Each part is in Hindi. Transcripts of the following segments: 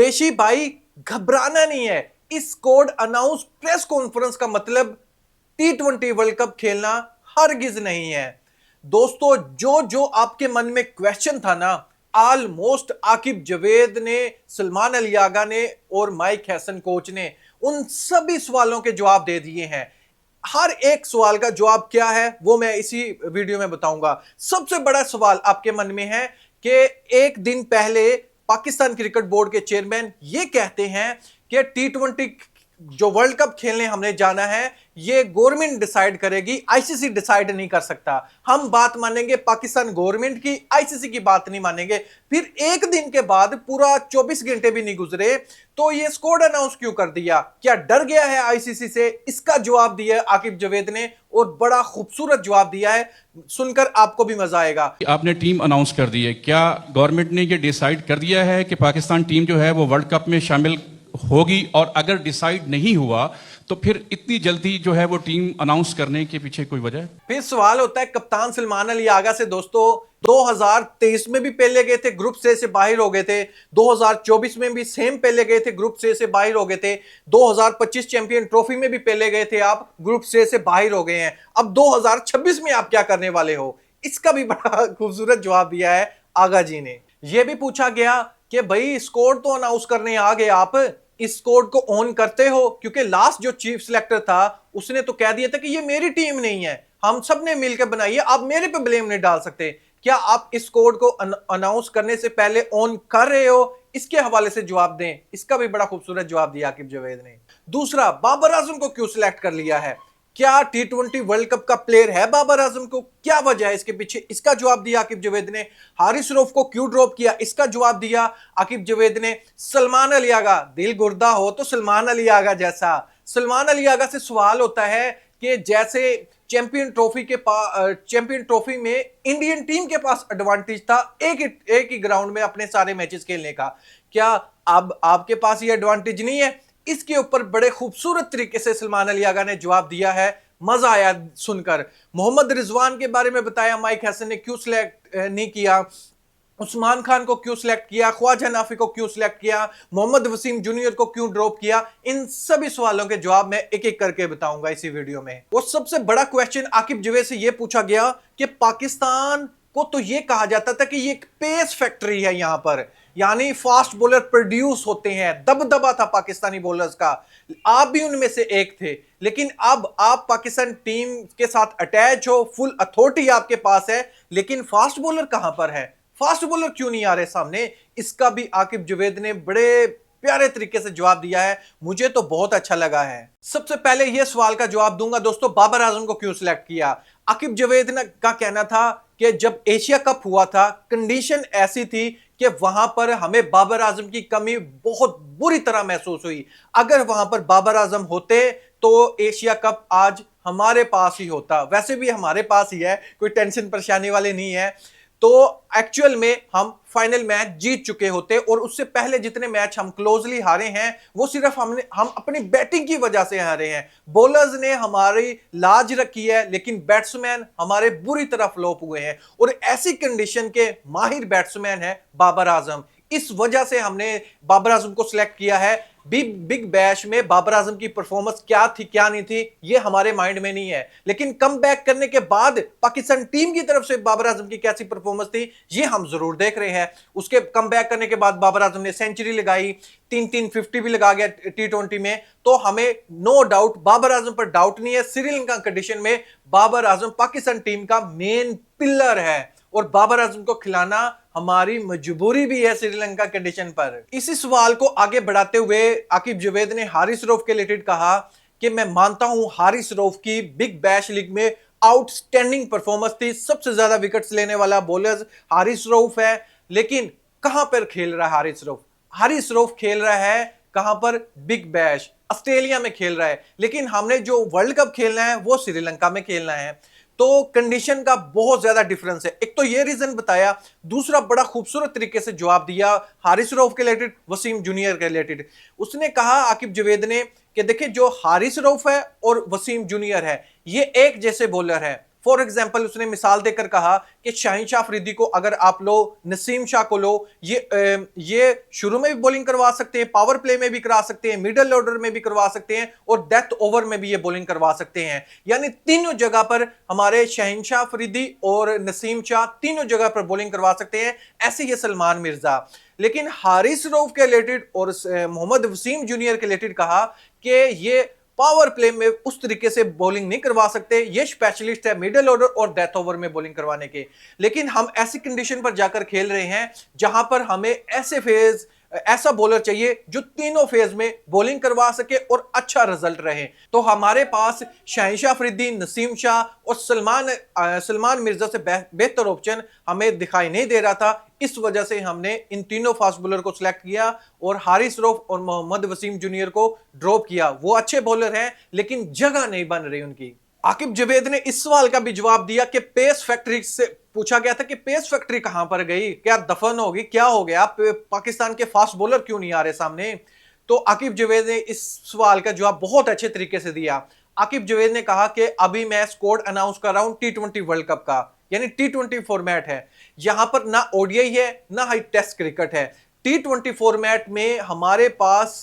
पेशी भाई, घबराना नहीं है। इस कोड अनाउंस प्रेस कॉन्फ्रेंस का मतलब T20 वर्ल्ड कप खेलना हरगिज नहीं है। दोस्तों, जो जो आपके मन में क्वेश्चन था ना, ऑलमोस्ट आकिब जावेद ने, सलमान अली आगा ने और माइक हैसन कोच ने उन सभी सवालों के जवाब दे दिए हैं। हर एक सवाल का जवाब क्या है वो मैं इसी वीडियो में बताऊंगा। सबसे बड़ा सवाल आपके मन में है कि एक दिन पहले पाकिस्तान क्रिकेट बोर्ड के चेयरमैन ये कहते हैं कि T20 जो वर्ल्ड कप खेलने हमने जाना है ये गवर्नमेंट डिसाइड करेगी, आईसीसी डिसाइड नहीं कर सकता। हम बात मानेंगे पाकिस्तान गवर्नमेंट की, आईसीसी की बात नहीं मानेंगे। फिर एक दिन के बाद पूरा 24 घंटे भी नहीं गुजरे तो ये स्क्वाड अनाउंस क्यों कर दिया? क्या डर गया है आईसीसी से? इसका जवाब दिया आकिब जावेद ने और बड़ा खूबसूरत जवाब दिया है, सुनकर आपको भी मजा आएगा। आपने टीम अनाउंस कर दी है, क्या गवर्नमेंट ने ये डिसाइड कर दिया है कि पाकिस्तान टीम जो है वो वर्ल्ड कप में शामिल होगी? और अगर डिसाइड नहीं हुआ तो फिर इतनी जल्दी जो है वो टीम अनाउंस करने के पीछे कोई वजह है? फिर सवाल होता है कप्तान सलमान अली आगा से। दोस्तों, 2023 में भी पहले गए थे, ग्रुप से बाहर हो गए थे। 2024 में भी सेम पहले गए थे, ग्रुप से बाहर हो गए थे। 2025 चैंपियन ट्रॉफी में भी पहले गए थे, आप ग्रुप से बाहर हो गए हैं। अब 2026 में आप क्या करने वाले हो? इसका भी बड़ा खूबसूरत जवाब दिया है आगा जी ने। यह भी पूछा गया कि भाई स्कोर तो अनाउंस करने आ गए, आप इस कोड को ऑन करते हो? क्योंकि लास्ट जो चीफ सिलेक्टर था उसने तो कह दिया था कि ये मेरी टीम नहीं है, हम सब ने मिलकर बनाई है, आप मेरे पे ब्लेम नहीं डाल सकते। क्या आप इस कोड को अनाउंस करने से पहले ऑन कर रहे हो? इसके हवाले से जवाब दें। इसका भी बड़ा खूबसूरत जवाब दिया आकिब जावेद ने। दूसरा, बाबर आजम को क्यों सिलेक्ट कर लिया है? क्या T20 वर्ल्ड कप का प्लेयर है बाबर आजम को? क्या वजह है इसके पीछे? इसका जवाब दिया आकिब जावेद ने। हारिस रऊफ को क्यों ड्रॉप किया? इसका जवाब दिया आकिब जावेद ने। सलमान अली आगा, दिल गुर्दा हो तो सलमान अली आगा जैसा। सलमान अली आगा से सवाल होता है कि जैसे चैंपियन ट्रॉफी में इंडियन टीम के पास एडवांटेज था एक ही ग्राउंड में अपने सारे मैचेस खेलने का, क्या अब आपके पास ये एडवांटेज नहीं है? इसके ऊपर बड़े खूबसूरत तरीके से सलमान अली आगा ने जवाब दिया है, मजा आया सुनकर। मोहम्मद रिजवान के बारे में बताया, माइक हैसन ने क्यों सिलेक्ट नहीं किया, उस्मान खान को क्यों सिलेक्ट किया, ख्वाजा नाफी को क्यों सिलेक्ट किया, मोहम्मद वसीम जूनियर को क्यों ड्रॉप किया। इन सभी सवालों के जवाब मैं एक एक करके बताऊंगा इसी वीडियो में। वो सबसे बड़ा क्वेश्चन आकिब जावेद से यह पूछा गया कि पाकिस्तान को तो यह कहा जाता था कि ये एक पेस फैक्ट्री है, यहां पर यानी फास्ट बॉलर प्रोड्यूस होते हैं, दबदबा था पाकिस्तानी बॉलर्स का, आप भी उनमें से एक थे। लेकिन अब आप पाकिस्तान टीम के साथ अटैच हो, फुल अथॉरिटी आपके पास है, लेकिन फास्ट बॉलर कहां पर है? फास्ट बॉलर क्यों नहीं आ रहे सामने? इसका भी आकिब जावेद ने बड़े प्यारे तरीके से जवाब दिया है, मुझे तो बहुत अच्छा लगा है। सबसे पहले यह सवाल का जवाब दूंगा दोस्तों, बाबर आजम को क्यों सिलेक्ट किया? आकिब जावेद का कहना था कि जब एशिया कप हुआ था कंडीशन ऐसी थी कि वहां पर हमें बाबर आजम की कमी बहुत बुरी तरह महसूस हुई। अगर वहां पर बाबर आजम होते तो एशिया कप आज हमारे पास ही होता। वैसे भी हमारे पास ही है, कोई टेंशन परेशानी वाले नहीं है। तो एक्चुअल में हम फाइनल मैच जीत चुके होते और उससे पहले जितने मैच हम क्लोजली हारे हैं वो सिर्फ हम अपनी बैटिंग की वजह से हारे हैं। बॉलर्स ने हमारी लाज रखी है, लेकिन बैट्समैन हमारे बुरी तरह फ्लॉप हुए हैं और ऐसी कंडीशन के माहिर बैट्समैन है बाबर आजम। इस वजह से हमने बाबर आजम को सिलेक्ट किया है। बिग बैश में बाबर आजम की परफॉर्मेंस क्या थी क्या नहीं थी ये हमारे माइंड में नहीं है, लेकिन कम बैक करने के बाद पाकिस्तान टीम की तरफ से बाबर आजम की कैसी परफॉर्मेंस थी ये हम जरूर देख रहे हैं। उसके कम बैक करने के बाद बाबर आजम ने सेंचुरी लगाई, 3-3 50 भी लगा गया T20 में। तो हमें नो डाउट बाबर आजम पर डाउट नहीं है। श्रीलंका कंडीशन में बाबर आजम पाकिस्तान टीम का मेन पिलर है और बाबर आजम को खिलाना हमारी मजबूरी भी है श्रीलंका कंडीशन पर। इसी सवाल को आगे बढ़ाते हुए आकिब जावेद ने हारिस रऊफ के रिलेटेड कहा कि मैं मानता हूं हारिस रऊफ की बिग बैश लीग में आउटस्टैंडिंग परफॉर्मेंस थी, सबसे ज्यादा विकेट्स लेने वाला बॉलर हारिस रऊफ है। लेकिन कहां पर खेल रहा है हारिस रऊफ? हारिस रऊफ खेल रहा है कहां पर? बिग बैश ऑस्ट्रेलिया में खेल रहा है, लेकिन हमने जो वर्ल्ड कप खेलना है वो श्रीलंका में खेलना है। तो कंडीशन का बहुत ज्यादा डिफरेंस है। एक तो ये रीजन बताया, दूसरा बड़ा खूबसूरत तरीके से जवाब दिया हारिस रऊफ के रिलेटेड, वसीम जूनियर के रिलेटेड। उसने कहा आकिब जावेद ने कि देखिए जो हारिस रऊफ है और वसीम जूनियर है ये एक जैसे बॉलर है। फॉर एग्जाम्पल उसने मिसाल देकर कहा कि शाहीन शाह अफरीदी को अगर आप लो, नसीम शाह को लो, ये शुरू में भी बॉलिंग करवा सकते हैं, पावर प्ले में भी करा सकते हैं, मिडिल ऑर्डर में भी करवा सकते हैं और डेथ ओवर में भी ये बॉलिंग करवा सकते हैं। यानी तीनों जगह पर हमारे शाहीन शाह अफरीदी और नसीम शाह तीनों जगह पर बॉलिंग करवा सकते हैं। ऐसे ही सलमान मिर्जा। लेकिन हारिस रऊफ के रिलेटेड और मोहम्मद वसीम जूनियर के रिलेटेड कहा कि ये पावर प्ले में उस तरीके से बॉलिंग नहीं करवा सकते, ये स्पेशलिस्ट है मिडिल ऑर्डर और डेथ ओवर में बॉलिंग करवाने के। लेकिन हम ऐसी कंडीशन पर जाकर खेल रहे हैं जहां पर हमें ऐसा बॉलर चाहिए जो तीनों फेज में बॉलिंग करवा सके और अच्छा रिजल्ट रहे। तो हमारे पास शाहीन शाह अफरीदी, नसीम शाह और सलमान मिर्जा से बेहतर ऑप्शन हमें दिखाई नहीं दे रहा था। इस वजह से हमने इन तीनों फास्ट बॉलर को सिलेक्ट किया और हारिस रऊफ और मोहम्मद वसीम जूनियर को ड्रॉप किया। वो अच्छे बॉलर हैं लेकिन जगह नहीं बन रही उनकी। आकिब जवेद ने इस सवाल का भी जवाब दिया कि पेस फैक्ट्री से पूछा गया था कि पेस फैक्ट्री कहां पर गई, क्या दफन होगी, क्या हो गया, पाकिस्तान के फास्ट बॉलर क्यों नहीं आ रहे सामने। तो आकिब जवेद ने इस सवाल का जवाब बहुत अच्छे तरीके से दिया। आकिब जवेद ने कहा कि अभी मैं स्क्वाड अनाउंस कर रहा हूं T20 वर्ल्ड कप का, यानी T20 फॉर्मेट है। यहां पर ना ओडीआई है ना हाई टेस्ट क्रिकेट है। T20 फॉर्मेट में हमारे पास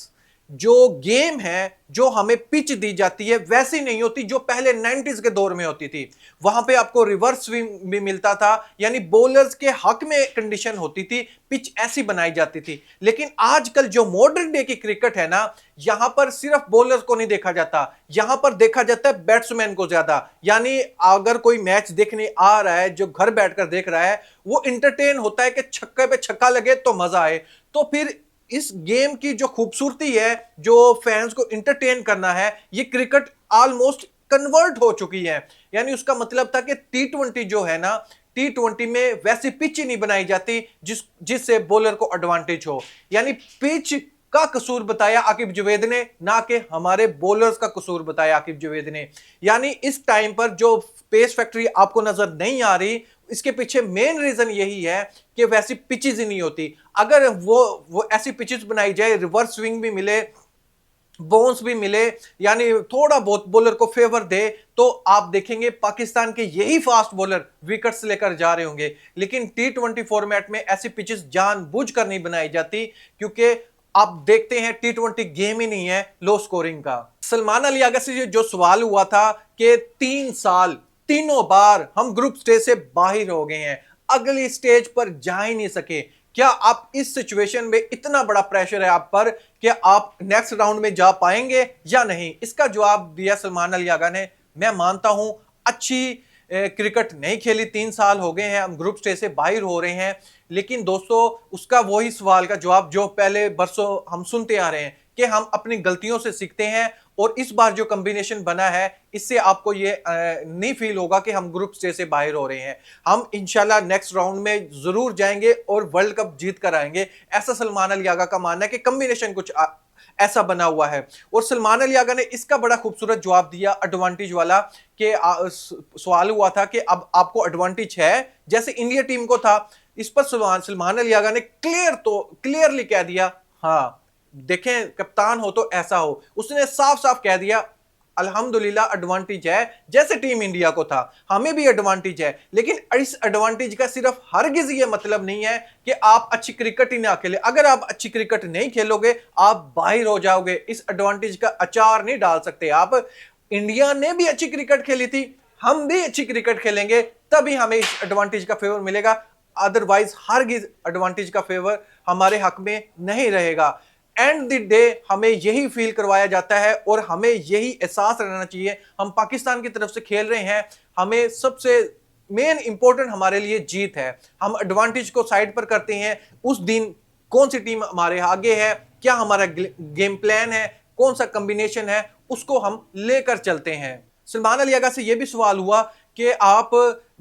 जो गेम है, जो हमें पिच दी जाती है वैसी नहीं होती जो पहले 90s के दौर में होती थी। वहां पे आपको रिवर्स स्विंग भी मिलता था, यानी बॉलर्स के हक में कंडीशन होती थी, पिच ऐसी बनाई जाती थी। लेकिन आजकल जो मॉडर्न डे की क्रिकेट है ना, यहां पर सिर्फ बॉलर्स को नहीं देखा जाता, यहां पर देखा जाता है बैट्समैन को ज्यादा। यानी अगर कोई मैच देखने आ रहा है, जो घर बैठकर देख रहा है, वो इंटरटेन होता है कि छक्के पे छक्का लगे तो मजा आए। तो फिर इस गेम की जो खूबसूरती है, जो फैंस को इंटरटेन करना है, ये क्रिकेट ऑलमोस्ट कन्वर्ट हो चुकी है। यानी उसका मतलब था कि T20 जो है ना, T20 में वैसी पिच ही नहीं बनाई जाती जिससे बॉलर को एडवांटेज हो। यानी पिच का कसूर बताया आकिब जवेद ने, ना कि हमारे बॉलर्स का कसूर बताया आकिब जवेद ने। यानी इस टाइम पर जो पेस फैक्ट्री आपको नजर नहीं आ रही, इसके पीछे मेन रीजन यही है कि वैसी पिचेस ही नहीं होती। अगर वो ऐसी पिचेस बनाई जाए, रिवर्स स्विंग भी मिले, बाउंस भी मिले, यानी थोड़ा बहुत बॉलर को फेवर दे, तो आप देखेंगे पाकिस्तान के यही फास्ट बॉलर विकेट्स लेकर जा रहे होंगे। लेकिन T20 फॉर्मेट में ऐसी पिचेस जानबूझकर नहीं बनाई जाती, क्योंकि आप देखते हैं T20 गेम ही नहीं है लो स्कोरिंग का। सलमान अली आगा से जो सवाल हुआ था कि 3 साल तीनों बार हम ग्रुप स्टेज से बाहर हो गए हैं, अगली स्टेज पर जा ही नहीं सके, क्या आप इस सिचुएशन में इतना बड़ा प्रेशर है आप पर कि आप नेक्स्ट राउंड में जा पाएंगे या नहीं? इसका जवाब दिया सलमान अली आगा ने, मैं मानता हूं अच्छी क्रिकेट नहीं खेली, 3 साल हो गए हैं, हम ग्रुप स्टेज से बाहर हो रहे हैं। लेकिन दोस्तों, उसका वही सवाल का जवाब जो पहले बरसों हम सुनते आ रहे हैं कि हम अपनी गलतियों से सीखते हैं, और इस बार जो कॉम्बिनेशन बना है इससे आपको ये नहीं फील होगा कि हम ग्रुप स्टेज से बाहर हो रहे हैं। हम इंशाल्लाह नेक्स्ट राउंड में जरूर जाएंगे और वर्ल्ड कप जीत कर आएंगे। ऐसा सलमान अली आगा का मानना है कि कॉम्बिनेशन कुछ ऐसा बना हुआ है। और सलमान अली आगा ने इसका बड़ा खूबसूरत जवाब दिया एडवांटेज वाला, कि सवाल हुआ था कि अब आपको एडवांटेज है जैसे इंडिया टीम को था। इस पर सलमान अली आगा ने क्लियरली कह दिया, हाँ देखें कप्तान हो तो ऐसा हो। उसने साफ साफ कह दिया अल्हम्दुलिल्लाह एडवांटेज है, जैसे टीम इंडिया को था हमें भी एडवांटेज है। लेकिन इस एडवांटेज का सिर्फ हरगिज ये मतलब नहीं है कि आप अच्छी क्रिकेट ही ना खेले। अगर आप अच्छी क्रिकेट नहीं खेलोगे आप बाहर हो जाओगे। इस एडवांटेज का अचार नहीं डाल सकते आप। इंडिया ने भी अच्छी क्रिकेट खेली थी, हम भी अच्छी क्रिकेट खेलेंगे, तभी हमें इस एडवांटेज का फेवर मिलेगा। अदरवाइज हरगिज एडवांटेज का फेवर हमारे हक में नहीं रहेगा। एंड द डे हमें यही फील करवाया जाता है और हमें यही एहसास रहना चाहिए, हम पाकिस्तान की तरफ से खेल रहे हैं, हमें सबसे मेन इंपॉर्टेंट हमारे लिए जीत है। हम एडवांटेज को साइड पर करते हैं, उस दिन कौन सी टीम हमारे आगे है, क्या हमारा गेम प्लान है, कौन सा कॉम्बिनेशन है, उसको हम लेकर चलते हैं। सलमान अली आगा से यह भी सवाल हुआ कि आप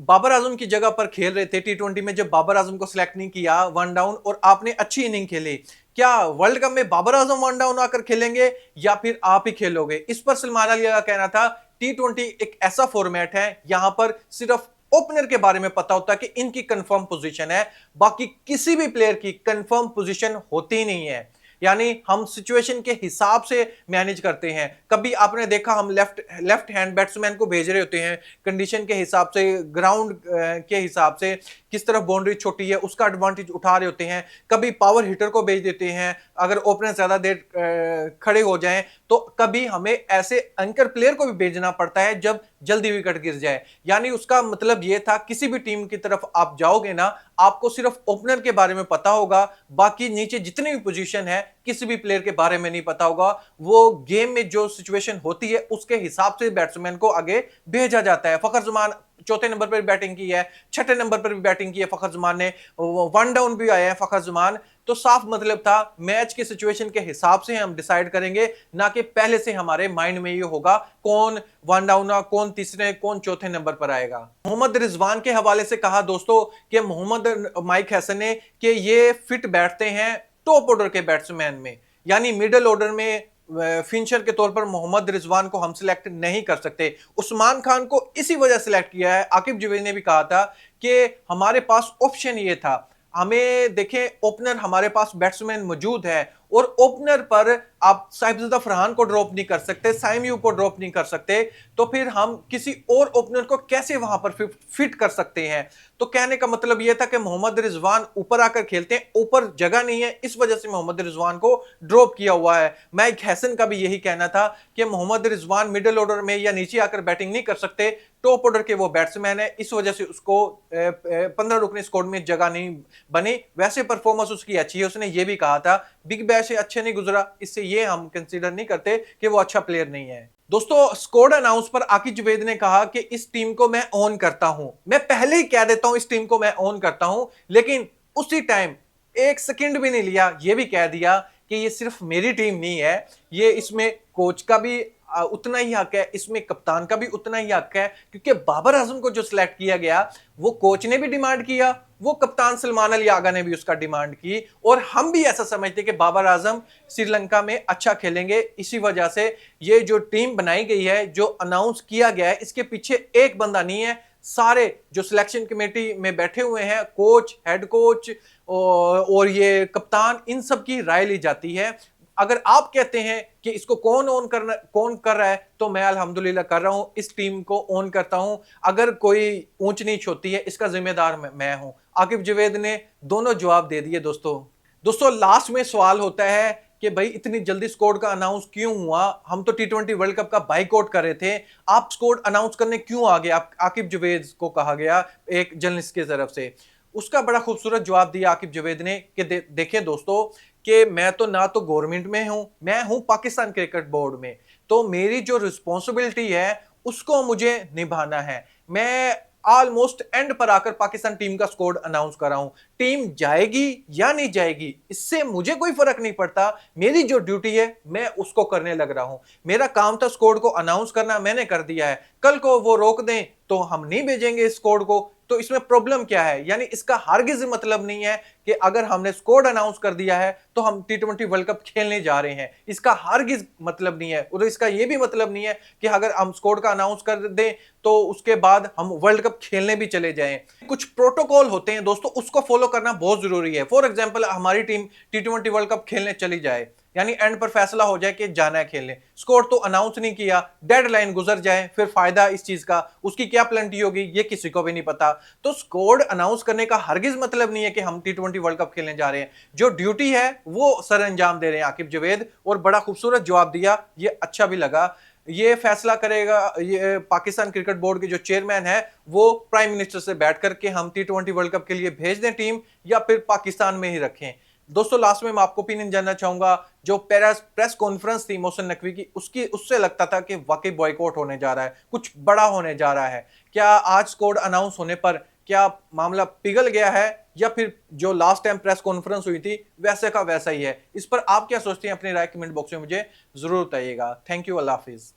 बाबर आजम की जगह पर खेल रहे थे T20 में, जब बाबर आजम को सिलेक्ट नहीं किया 1 डाउन और आपने अच्छी इनिंग खेली, क्या वर्ल्ड कप में बाबर आजम 1 डाउन आकर खेलेंगे या फिर आप ही खेलोगे? इस पर सलमान अली का कहना था T20 एक ऐसा फॉर्मेट है, यहां पर सिर्फ ओपनर के बारे में पता होता है कि इनकी कंफर्म पोजीशन है, बाकी किसी भी प्लेयर की कंफर्म पोजीशन होती नहीं है। यानी हम सिचुएशन के हिसाब से मैनेज करते हैं। कभी आपने देखा हम लेफ्ट हैंड बैट्समैन को भेज रहे होते हैं कंडीशन के हिसाब से, ग्राउंड के हिसाब से, किस तरफ बाउंड्री छोटी है उसका एडवांटेज उठा रहे होते हैं। कभी पावर हिटर को भेज देते हैं अगर ओपनर ज्यादा देर खड़े हो जाएं, तो कभी हमें ऐसे एंकर प्लेयर को भी भेजना पड़ता है जब जल्दी विकेट गिर जाए। यानी उसका मतलब यह था किसी भी टीम की तरफ आप जाओगे ना, आपको सिर्फ ओपनर के बारे में पता होगा, बाकी नीचे जितनी भी पोजीशन है किसी भी प्लेयर के बारे में नहीं पता होगा। वो गेम में जो सिचुएशन होती है उसके हिसाब से बैट्समैन को आगे भेजा जाता है। फखर जमान चौथे नंबर पर बैटिंग की है, छठे नंबर पर भी बैटिंग की है फखर जमान ने, वन डाउन भी आया है फखर जमान। तो साफ मतलब था मैच के सिचुएशन के हिसाब से हम डिसाइड करेंगे, ना कि पहले से हमारे माइंड में ये होगा कौन वन डाउन, कौन तीसरे कौन चौथे नंबर पर आएगा। मोहम्मद रिजवान के हवाले से कहा दोस्तों कि मोहम्मद माइक हसन ने कि ये फिट बैठते हैं टॉप ऑर्डर के बैट्समैन में, यानी मिडिल ऑर्डर में फिनिशर के तौर पर मोहम्मद रिजवान को हम सिलेक्ट नहीं कर सकते। उस्मान खान को इसी वजह सिलेक्ट किया है। आकिब जवेद ने भी कहा था कि हमारे पास ऑप्शन ये था, हमें देखें ओपनर हमारे पास बैट्समैन मौजूद है और ओपनर पर आप साहिबजादा फरहान को ड्रॉप नहीं कर सकते, साइम को ड्रॉप नहीं कर सकते, तो फिर हम किसी और ओपनर को कैसे वहां पर फिट कर सकते हैं। तो कहने का मतलब यह था कि मोहम्मद रिजवान ऊपर आकर खेलते हैं, ऊपर जगह नहीं है, इस वजह से मोहम्मद रिजवान को ड्रॉप किया हुआ है। माइक हैसन का भी यही कहना था कि मोहम्मद रिजवान मिडिल ऑर्डर में या नीचे आकर बैटिंग नहीं कर सकते, टॉप ऑर्डर के वो बैट्समैन है, इस वजह से उसको 15 रुकनी स्क्वाड में जगह नहीं बनी। वैसे परफॉर्मेंस उसकी अच्छी है, उसने ये भी कहा था बिग बैश से अच्छे नहीं गुजरा, इससे ये हम कंसीडर नहीं करते कि वो अच्छा प्लेयर नहीं है। दोस्तों स्क्वाड अनाउंस पर आकिब जवेद ने कहा कि इस टीम को मैं ऑन करता हूं, मैं पहले ही कह देता हूं इस टीम को मैं ऑन करता हूं, लेकिन उसी टाइम एक सेकंड भी नहीं लिया, ये भी कह दिया कि ये सिर्फ मेरी टीम नहीं है, ये इसमें कोच का भी उतना ही हक है, इसमें कप्तान का भी उतना ही हक है, क्योंकि बाबर आजम को जो सिलेक्ट किया गया वो कोच ने भी डिमांड किया, वो कप्तान सलमान अली आगा ने भी उसका डिमांड की, और हम भी ऐसा समझते कि बाबर आजम श्रीलंका में अच्छा खेलेंगे। इसी वजह से ये जो टीम बनाई गई है, जो अनाउंस किया गया है, इसके पीछे एक बंदा नहीं है, सारे जो सिलेक्शन कमेटी में बैठे हुए हैं, कोच, हेड कोच और ये कप्तान, इन सब की राय ली जाती है। अगर आप कहते हैं कि इसको कौन कर रहा है, तो मैं अल्हम्दुलिल्लाह कर रहा हूं, इस टीम को ऑन करता हूं। अगर कोई ऊंच नीच होती है इसका जिम्मेदार मैं हूं। आकिब जवेद ने दोनों जवाब दे दिए। दोस्तों लास्ट में सवाल होता है कि भाई इतनी जल्दी स्क्वाड का अनाउंस क्यों हुआ, हम तो T20 वर्ल्ड कप का बाइकआउट कर रहे थे, आप स्क्वाड अनाउंस करने क्यों आ गए, आकिब जवेद को कहा गया एक जर्नलिस्ट की तरफ से। उसका बड़ा खूबसूरत जवाब दिया आकिब जवेद ने कि देखें दोस्तों कि मैं तो ना तो गवर्नमेंट में हूं, मैं हूं पाकिस्तान क्रिकेट बोर्ड में, तो मेरी जो रिस्पॉन्सिबिलिटी है उसको मुझे निभाना है। मैं ऑलमोस्ट एंड पर आकर पाकिस्तान टीम का स्क्वाड अनाउंस कर रहा हूं, टीम जाएगी या नहीं जाएगी इससे मुझे कोई फर्क नहीं पड़ता, मेरी जो ड्यूटी है मैं उसको करने लग रहा हूं। मेरा काम था स्क्वाड को अनाउंस करना, मैंने कर दिया है, कल को वो रोक दें तो हम नहीं भेजेंगे इस स्क्वाड को, तो इसमें प्रॉब्लम क्या है। यानी इसका हरगिज मतलब नहीं है कि अगर हमने स्क्वाड अनाउंस कर दिया है तो हम T20 वर्ल्ड कप खेलने जा रहे हैं, इसका हरगिज मतलब नहीं है। और इसका यह भी मतलब नहीं है कि अगर हम स्क्वाड का अनाउंस कर दें तो उसके बाद हम वर्ल्ड कप खेलने भी चले जाएं। कुछ प्रोटोकॉल होते हैं दोस्तों, उसको फॉलो करना बहुत जरूरी है। फॉर एग्जांपल हमारी टीम T20 वर्ल्ड कप खेलने चली जाए, यानी एंड पर फैसला हो जाए कि जाना है खेलने, स्कोर तो अनाउंस नहीं किया, डेडलाइन गुजर जाए, फिर फायदा इस चीज का, उसकी क्या पेनल्टी होगी ये किसी को भी नहीं पता। तो स्कोर अनाउंस करने का हरगिज मतलब नहीं है कि हम T20 वर्ल्ड कप खेलने जा रहे हैं, जो ड्यूटी है वो सर अंजाम दे रहे हैं आकिब जवेद, और बड़ा खूबसूरत जवाब दिया, ये अच्छा भी लगा। ये फैसला करेगा ये पाकिस्तान क्रिकेट बोर्ड के जो चेयरमैन है, वो प्राइम मिनिस्टर से बैठ करके हम T20 वर्ल्ड कप के लिए भेज दें टीम या फिर पाकिस्तान में ही रखें। दोस्तों लास्ट में मैं आपको ओपिनियन जानना चाहूंगा, जो प्रेस कॉन्फ्रेंस थी मोहसिन नकवी की, उससे लगता था कि वाकई बॉयकॉट होने जा रहा है, कुछ बड़ा होने जा रहा है। क्या आज स्क्वाड अनाउंस होने पर क्या मामला पिघल गया है, या फिर जो लास्ट टाइम प्रेस कॉन्फ्रेंस हुई थी वैसे का वैसा ही है? इस पर आप क्या सोचते हैं, अपनी राय कमेंट बॉक्स में मुझे जरूर बताइएगा। Thank you, Allah Hafiz.